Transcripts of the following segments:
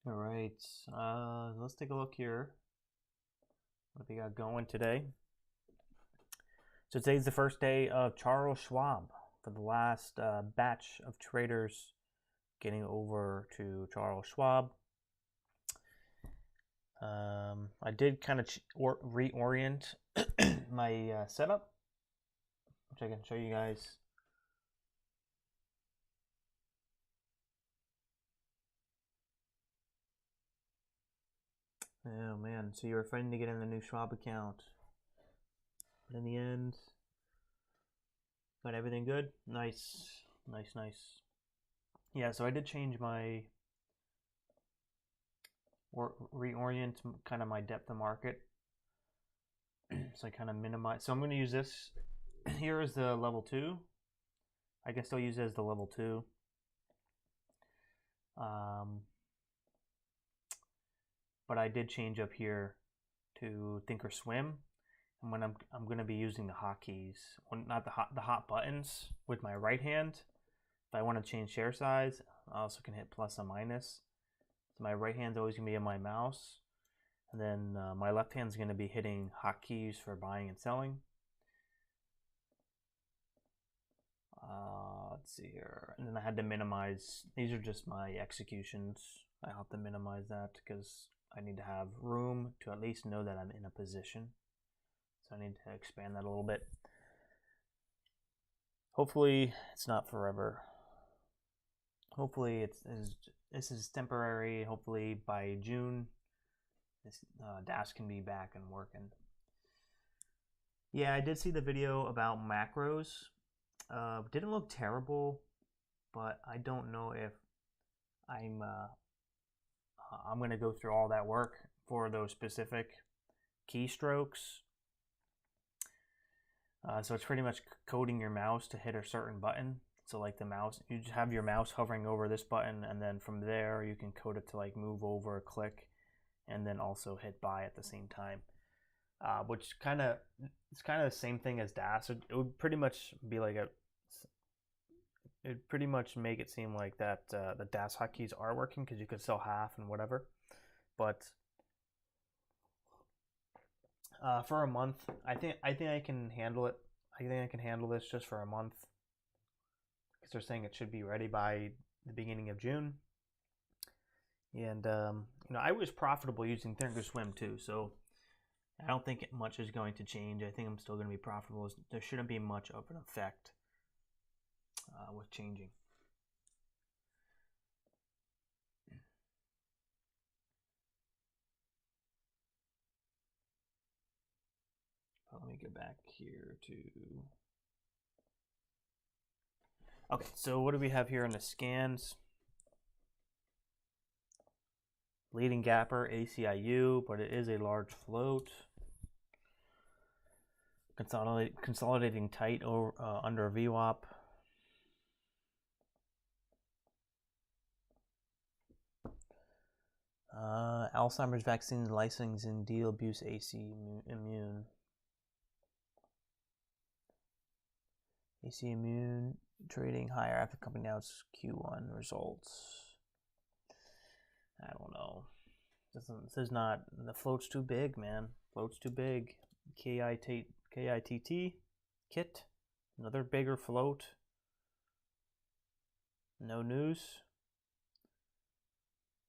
All right, let's take a look here. What we got going today? So today's the first day of Charles Schwab for the last batch of traders getting over to Charles Schwab. I did kind of reorient my setup, which I can show you guys. Oh man, so you were fighting to get in the new Schwab account. But in the end, got everything good? Nice, nice, nice. Yeah, so I did change my, or reorient kind of my depth of market. So I kind of minimize. So I'm going to use this. Here is the level 2. I can still use it as the level 2. But I did change up here to Thinkorswim, and when I'm going to be using the hotkeys, not the hot buttons with my right hand. If I want to change share size, I also can hit plus and minus. So my right hand's always going to be on my mouse, and then my left hand's going to be hitting hotkeys for buying and selling. Let's see here, and then I had to minimize. These are just my executions. I have to minimize that because I need to have room to at least know that I'm in a position. So I need to expand that a little bit. Hopefully it's not forever. Hopefully this is temporary. Hopefully by June this DAS can be back and working. Yeah, I did see the video about macros. Didn't look terrible, but I don't know if I'm going to go through all that work for those specific keystrokes. So it's pretty much coding your mouse to hit a certain button. So like the mouse, you just have your mouse hovering over this button, and then from there you can code it to like move over, click, and then also hit buy at the same time. Which it's kind of the same thing as DAS. It would pretty much be like it'd pretty much make it seem like that the DAS hotkeys are working because you could sell half and whatever. But for a month, I think I can handle it. I think I can handle this just for a month because they're saying it should be ready by the beginning of June. And I was profitable using Thinkorswim too, so I don't think much is going to change. I think I'm still going to be profitable. There shouldn't be much of an effect with changing. Let me go back here to... Okay, so what do we have here in the scans? Leading gapper, ACIU, but it is a large float. Consolidating tight over, under a VWAP. Alzheimer's vaccine licensing deal abuse AC immune. AC immune trading higher after company announced Q1 results. I don't know. This is not, the float's too big, man. Float's too big. KITT kit, another bigger float. No news.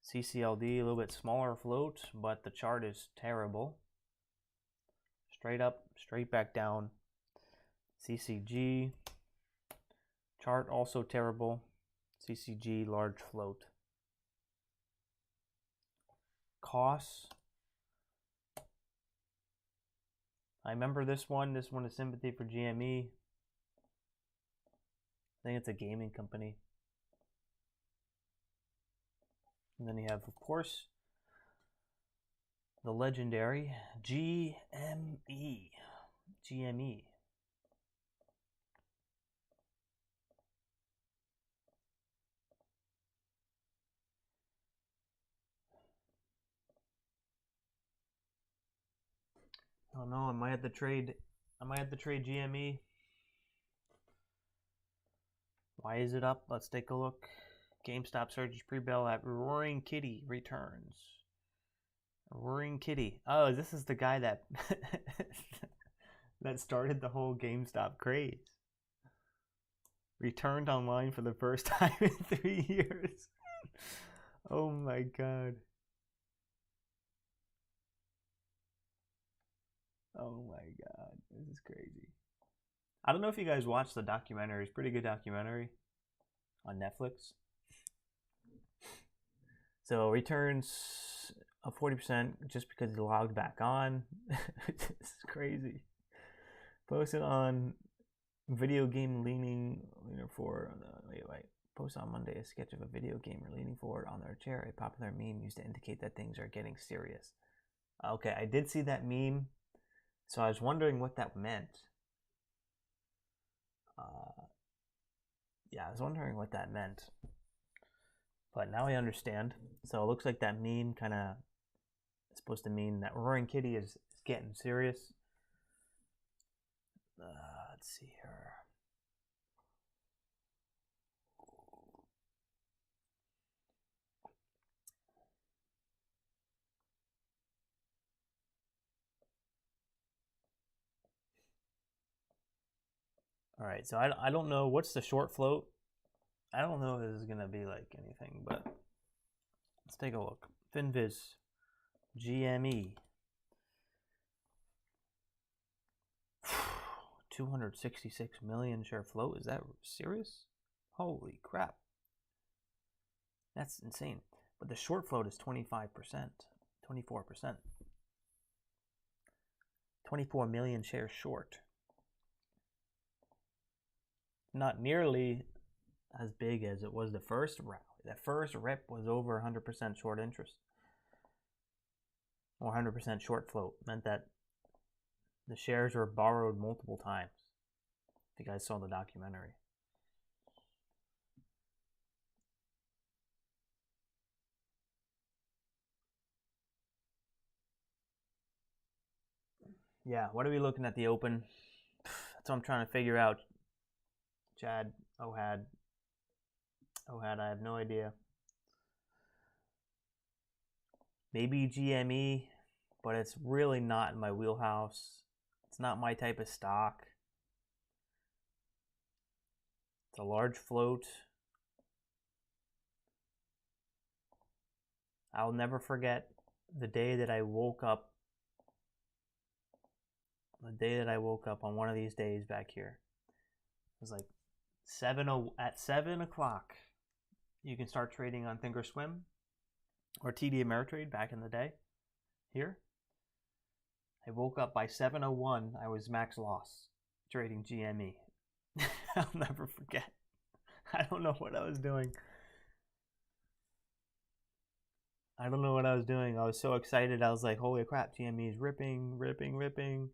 CCLD, a little bit smaller float, but the chart is terrible. Straight up, straight back down. CCG, chart also terrible. CCG, large float. Costs. I remember this one. This one is sympathy for GME. I think it's a gaming company. And then you have, of course, the legendary GME. GME. Oh no, I might have to trade GME. Why is it up? Let's take a look. GameStop surges pre-bell at Roaring Kitty returns. Roaring Kitty. Oh, this is the guy that that started the whole GameStop craze. Returned online for the first time in 3 years. Oh my god. Oh my god. This is crazy. I don't know if you guys watched the documentary. It's a pretty good documentary on Netflix. So returns of 40% just because he logged back on. This is crazy. Posted on video game leaning forward. Wait. Posted on Monday a sketch of a video gamer leaning forward on their chair. A popular meme used to indicate that things are getting serious. Okay, I did see that meme. So I was wondering what that meant. Yeah, I was wondering what that meant. But now I understand. So it looks like that meme kind of is supposed to mean that Roaring Kitty is getting serious. Let's see here. All right, so I don't know what's the short float. I don't know if this is gonna be like anything, but let's take a look. FinViz, GME, 266 million share float. Is that serious? Holy crap! That's insane. But the short float is 25%, 24%, 24 million shares short. Not nearly as big as it was the first rally. The first rip was over 100% short interest. Or 100% short float. Meant that the shares were borrowed multiple times. If you guys saw the documentary. Yeah, what are we looking at the open? That's what I'm trying to figure out. Chad, Ohad, I have no idea. Maybe GME, but it's really not in my wheelhouse. It's not my type of stock. It's a large float. I'll never forget the day that I woke up. The day that I woke up on one of these days back here. It was like 7 o'clock. You can start trading on Thinkorswim or TD Ameritrade back in the day. Here. I woke up by 7:01. I was max loss trading GME. I'll never forget. I don't know what I was doing. I was so excited. I was like, holy crap, GME is ripping.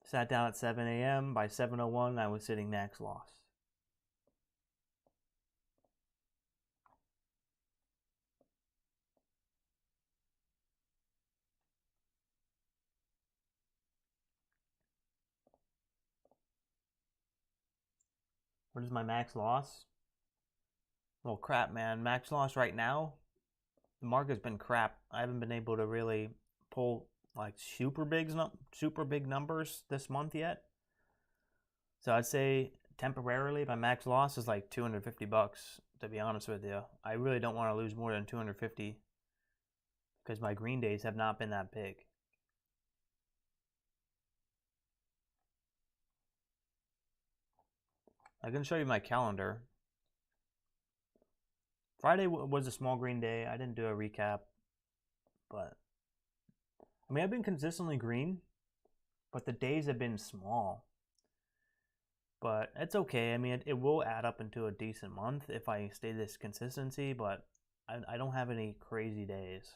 Sat down at 7 a.m. By 7:01, I was sitting max loss. What is my max loss? Well, crap, man. Max loss right now, the market's been crap. I haven't been able to really pull like super big numbers this month yet. So I'd say temporarily my max loss is like $250, to be honest with you. I really don't want to lose more than 250 because my green days have not been that big. I can show you my calendar. Friday was a small green day. I didn't do a recap, but I mean, I've been consistently green, but the days have been small. But it's okay. I mean, it will add up into a decent month if I stay this consistency, but I don't have any crazy days.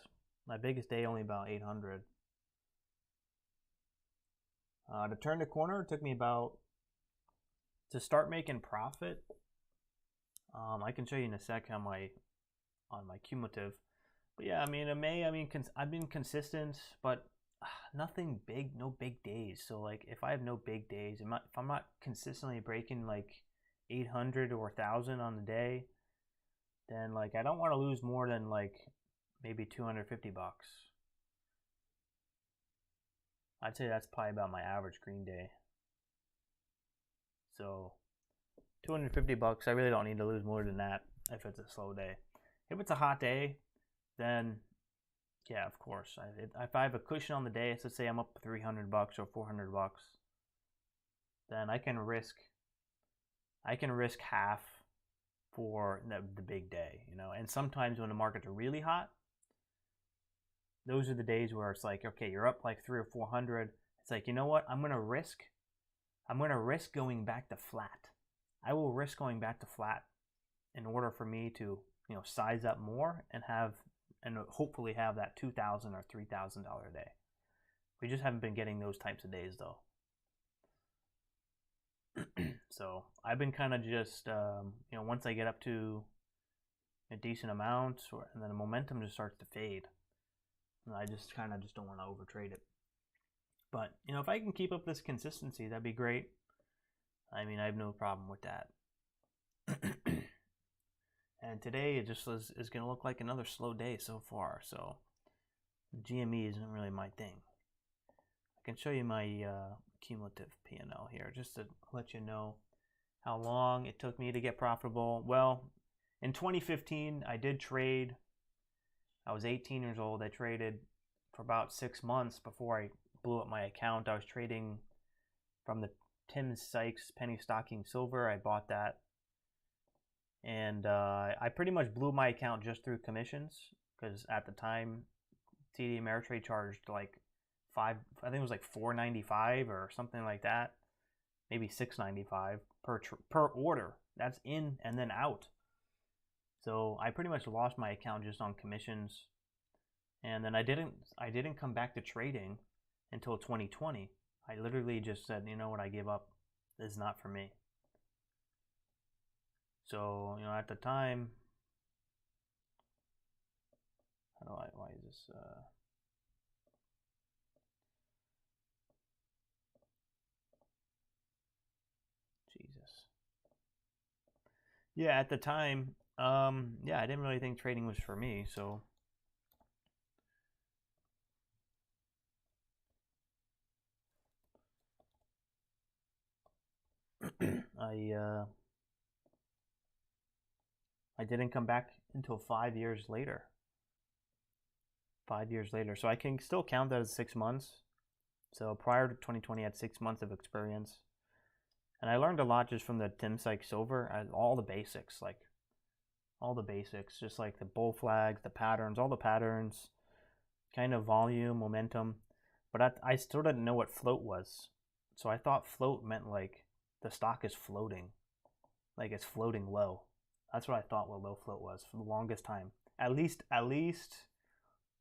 My biggest day only about 800. To turn the corner, it took me about, to start making profit. I can show you in a sec on my cumulative. But yeah, I mean, in May, I've been consistent, but nothing big, no big days. So like, if I have no big days, if I'm not consistently breaking like 800 or 1,000 on the day, then like I don't want to lose more than like maybe 250 bucks. I'd say that's probably about my average green day. So 250 bucks, I really don't need to lose more than that if it's a slow day. If it's a hot day, then yeah, of course. If I have a cushion on the day, so let's say I'm up 300 bucks or 400 bucks, then I can risk half for the big day, you know. And sometimes when the markets are really hot, those are the days where it's like, okay, you're up like 300 or 400. It's like, you know what? I'm gonna risk going back to flat. I will risk going back to flat in order for me to, you know, size up more and hopefully have that $2,000 or $3,000 day. We just haven't been getting those types of days though. So I've been kind of just, you know, once I get up to a decent amount, and then the momentum just starts to fade, and I just kind of don't want to overtrade it. But you know, if I can keep up this consistency, that'd be great. I mean, I have no problem with that. And today it just is going to look like another slow day so far. So GME isn't really my thing. I can show you my cumulative P&L here just to let you know how long it took me to get profitable. Well, in 2015, I did trade. I was 18 years old. I traded for about 6 months before I blew up my account. I was trading from the Tim Sykes penny stocking silver. I bought that. And I pretty much blew my account just through commissions, because at the time, TD Ameritrade charged like I think it was like $4.95 or something like that, maybe $6.95 per order. That's in and then out. So I pretty much lost my account just on commissions, and then I didn't come back to trading until 2020. I literally just said, you know what, I give up. This is not for me. So, you know, at the time, why is this, Jesus. Yeah, at the time, yeah, I didn't really think trading was for me, so. I didn't come back until 5 years later. 5 years later. So I can still count that as 6 months. So prior to 2020, I had 6 months of experience. And I learned a lot just from the Tim Sykes Silver, all the basics, just like the bull flags, the patterns, all the patterns, kind of volume, momentum. But I still didn't know what float was. So I thought float meant like the stock is floating, like it's floating low. That's what I thought what low float was for the longest time. At least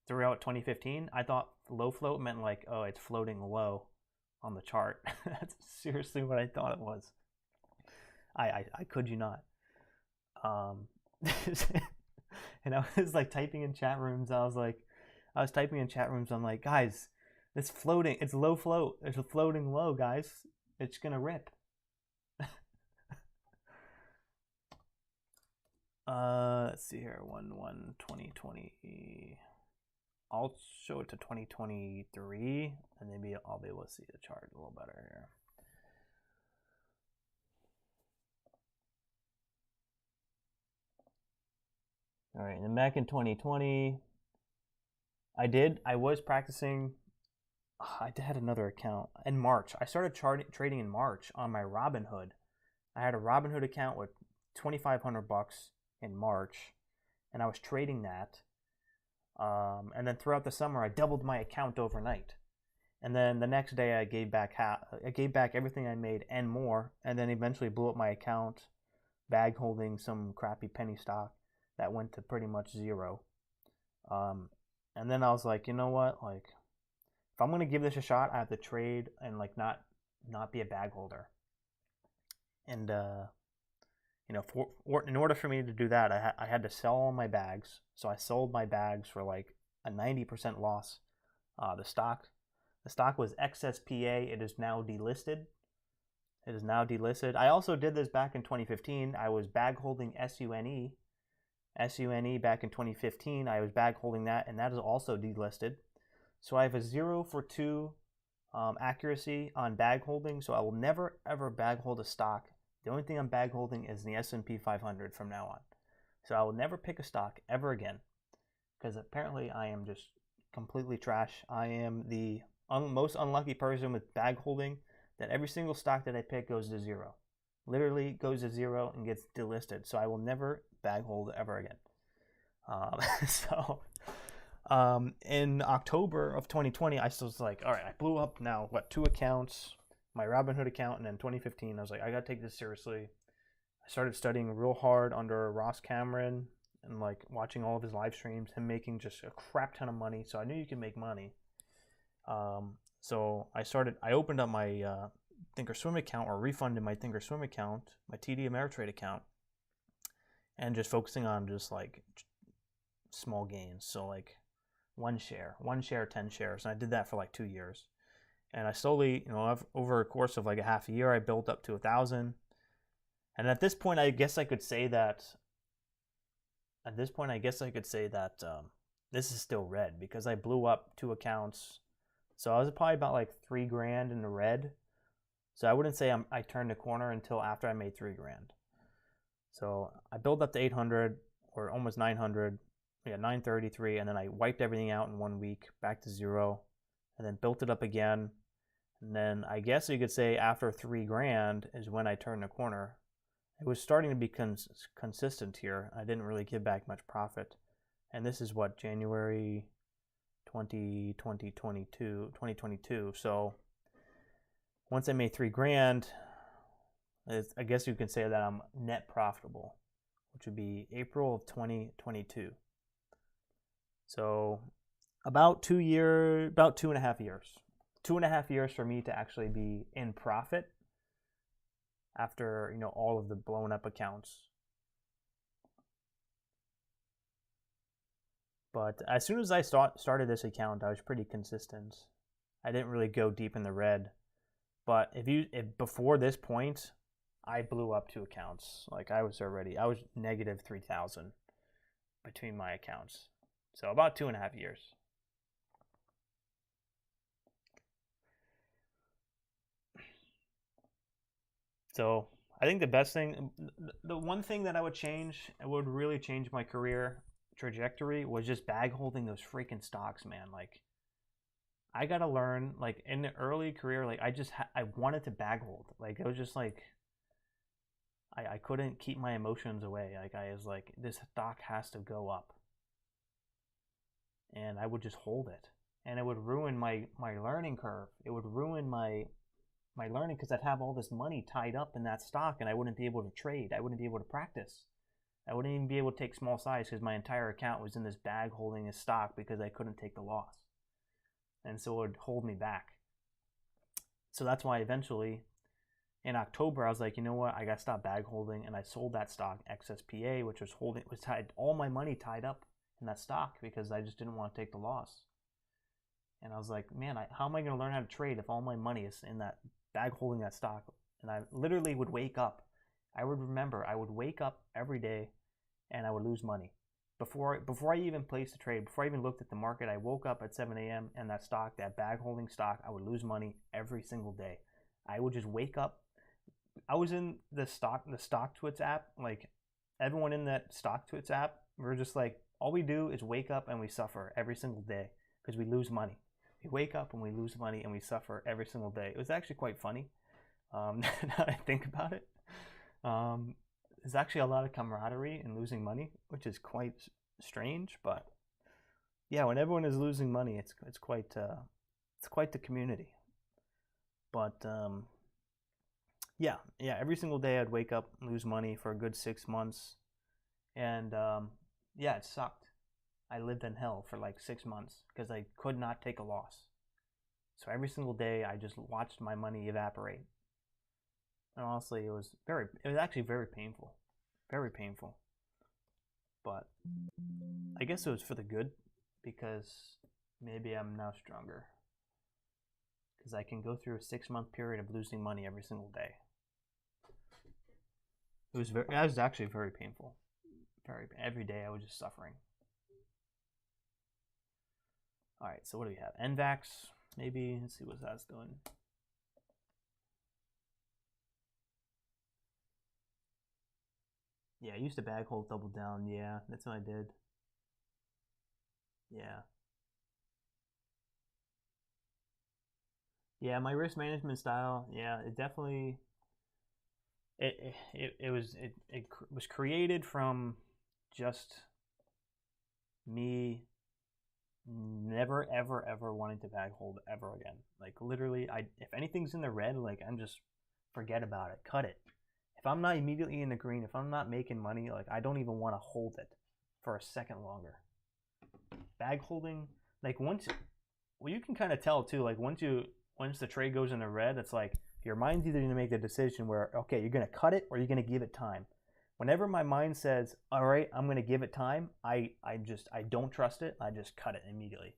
throughout 2015, I thought low float meant like, oh, it's floating low on the chart. That's seriously what I thought it was. I could you not. And I was like typing in chat rooms. I was typing in chat rooms. I'm like, guys, it's floating. It's low float. It's floating low, guys. It's gonna rip. Let's see here. 1/1/2020. I'll show it to 2023, and maybe I'll be able to see the chart a little better here. All right, and then back in 2020, I was practicing. I had another account in March. I started trading in March on my Robinhood. I had a Robinhood account with 2,500 bucks in March, and I was trading that. And then throughout the summer, I doubled my account overnight. And then the next day, I gave back everything I made and more, and then eventually blew up my account, bag holding some crappy penny stock that went to pretty much zero. And then I was like, you know what? Like, if I'm gonna give this a shot, I have to trade and like not be a bag holder. And you know, in order for me to do that, I had to sell all my bags. So I sold my bags for like a 90% loss. The stock was XSPA. It is now delisted. I also did this back in 2015. I was bag holding SUNE, SUNE back in 2015. I was bag holding that, and that is also delisted. So I have a 0 for 2 accuracy on bag holding. So I will never ever bag hold a stock. The only thing I'm bag holding is the S&P 500 from now on. So I will never pick a stock ever again, because apparently I am just completely trash. I am the most unlucky person with bag holding, that every single stock that I pick goes to 0. Literally goes to 0 and gets delisted. So I will never bag hold ever again. In October of 2020, I still was like, all right, I blew up now, what, 2 accounts, my Robinhood account, and then 2015, I was like, I gotta take this seriously. I started studying real hard under Ross Cameron and like watching all of his live streams, him making just a crap ton of money. So I knew you could make money. So I opened up my Thinkorswim account, or refunded my Thinkorswim account, my TD Ameritrade account, and just focusing on just like small gains. So like 1 share, 10 shares. And I did that for like 2 years. And I slowly, over a course of like a half a year, I built up to 1,000. And at this point, I guess I could say that this is still red, because I blew up 2 accounts. So I was probably about like $3,000 in the red. So I wouldn't say I turned the corner until after I made $3,000. So I built up to 800, or almost 900, 933, and then I wiped everything out in 1 week, back to 0, and then built it up again. And then I guess you could say after $3,000 is when I turned the corner. It was starting to be consistent here. I didn't really give back much profit. And this is what, January 2022. So once I made $3,000, I guess you can say that I'm net profitable, which would be April of 2022. So about 2.5 years. 2.5 years for me to actually be in profit after, all of the blown up accounts. But as soon as I started this account, I was pretty consistent. I didn't really go deep in the red. But if before this point, I blew up 2 accounts. Like I was negative 3,000 between my accounts. So about 2.5 years. So I think the best thing, the one thing that I would change, it would really change my career trajectory, was just bag holding those freaking stocks, man. Like I gotta learn, like in the early career, like I wanted to bag hold. Like it was just like, I couldn't keep my emotions away. Like I was like, this stock has to go up. And I would just hold it. And it would ruin my learning curve. It would ruin my learning, because I'd have all this money tied up in that stock and I wouldn't be able to trade. I wouldn't be able to practice. I wouldn't even be able to take small size, because my entire account was in this bag holding a stock because I couldn't take the loss. And so it would hold me back. So that's why eventually in October, I was like, you know what? I got to stop bag holding. And I sold that stock, XSPA, which was all my money tied up in that stock, because I just didn't want to take the loss. And I was like, man, how am I going to learn how to trade if all my money is in that bag holding that stock? And I literally would wake up. I would wake up every day and I would lose money. Before I even placed a trade, before I even looked at the market, I woke up at 7 a.m. and that stock, that bag holding stock, I would lose money every single day. I would just wake up. I was in the StockTwits app. Like everyone in that StockTwits app, we're just like, all we do is wake up and we suffer every single day because we lose money. We wake up and we lose money and we suffer every single day. It was actually quite funny. Now I think about it. There's actually a lot of camaraderie in losing money, which is quite strange. But yeah, when everyone is losing money, it's quite the community. But yeah, every single day I'd wake up and lose money for a good 6 months, and yeah, it sucked. I lived in hell for like 6 months because I could not take a loss. So every single day I just watched my money evaporate. And honestly, it was actually very painful. Very painful. But I guess it was for the good, because maybe I'm now stronger. Because I can go through a 6-month period of losing money every single day. It was actually very painful. Every day I was just suffering. All right, so what do we have? NVAX, maybe. Let's see what that's doing. Yeah, I used to bag hold double down. Yeah, that's what I did. Yeah. Yeah, my risk management style, yeah, it definitely it was created from just me never ever wanting to bag hold ever again. Like literally, if anything's in the red, like I'm just forget about it, cut it. If I'm not immediately in the green, if I'm not making money, like I don't even want to hold it for a second longer. Bag holding, like once, well, you can kind of tell too. Like once the trade goes in the red, it's like your mind's either going to make the decision where okay, you're going to cut it or you're going to give it time. Whenever my mind says, all right, I'm going to give it time, I don't trust it. I just cut it immediately.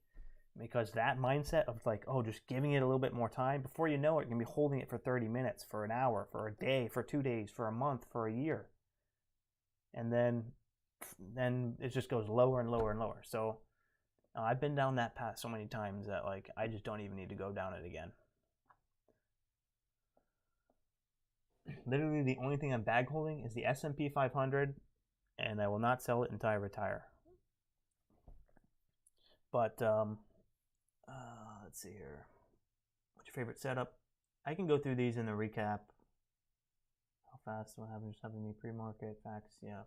Because that mindset of like, oh, just giving it a little bit more time, before you know it, you're going to be holding it for 30 minutes, for an hour, for a day, for 2 days, for a month, for a year. And then it just goes lower and lower and lower. So I've been down that path so many times that like I just don't even need to go down it again. Literally the only thing I'm bag holding is the S&P 500, and I will not sell it until I retire. But let's see here. What's your favorite setup? I can go through these in the recap. How fast do I have? Just having me pre-market facts. Yeah.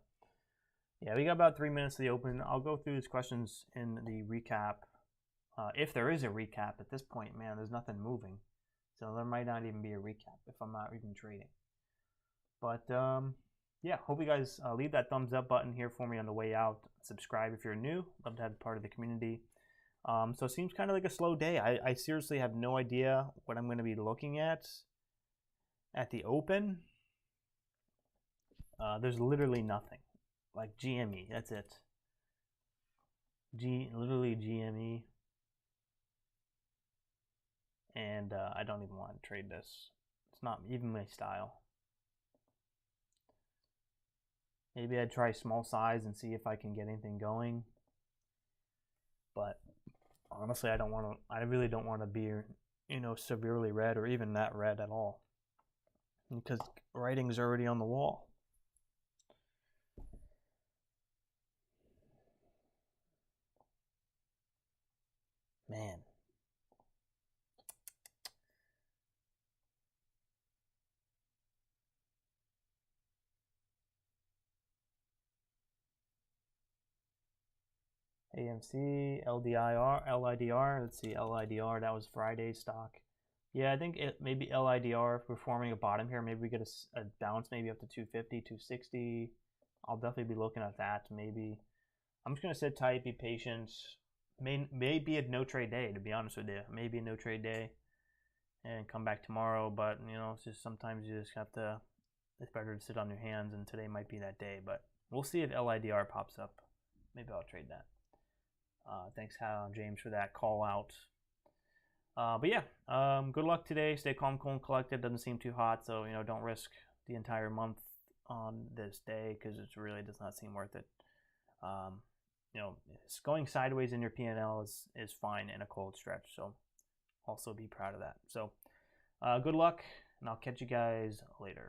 Yeah, we got about 3 minutes to the open. I'll go through these questions in the recap. If there is a recap at this point, man, there's nothing moving. So there might not even be a recap if I'm not even trading. But yeah, hope you guys leave that thumbs up button here for me on the way out. Subscribe if you're new. Love to have part of the community. So it seems kind of like a slow day. I seriously have no idea what I'm going to be looking at the open. There's literally nothing. Like GME, that's it. Literally GME. And I don't even want to trade this. It's not even my style. Maybe I'd try small size and see if I can get anything going. But honestly, I really don't want to be, severely red or even that red at all. Because writing's already on the wall. Man. AMC, LIDR. Let's see, LIDR. That was Friday's stock. Yeah, I think maybe LIDR, if we're forming a bottom here, maybe we get a bounce maybe up to 250, 260. I'll definitely be looking at that. Maybe I'm just going to sit tight, be patient. May be a no trade day, to be honest with you. Maybe a no trade day and come back tomorrow. But, it's just sometimes you just have to, it's better to sit on your hands, and today might be that day. But we'll see if LIDR pops up. Maybe I'll trade that. Thanks, James, for that call out. But yeah, good luck today. Stay calm, cool, and collected. Doesn't seem too hot, so don't risk the entire month on this day because it really does not seem worth it. Going sideways in your P&L is fine in a cold stretch, so also be proud of that. So good luck, and I'll catch you guys later.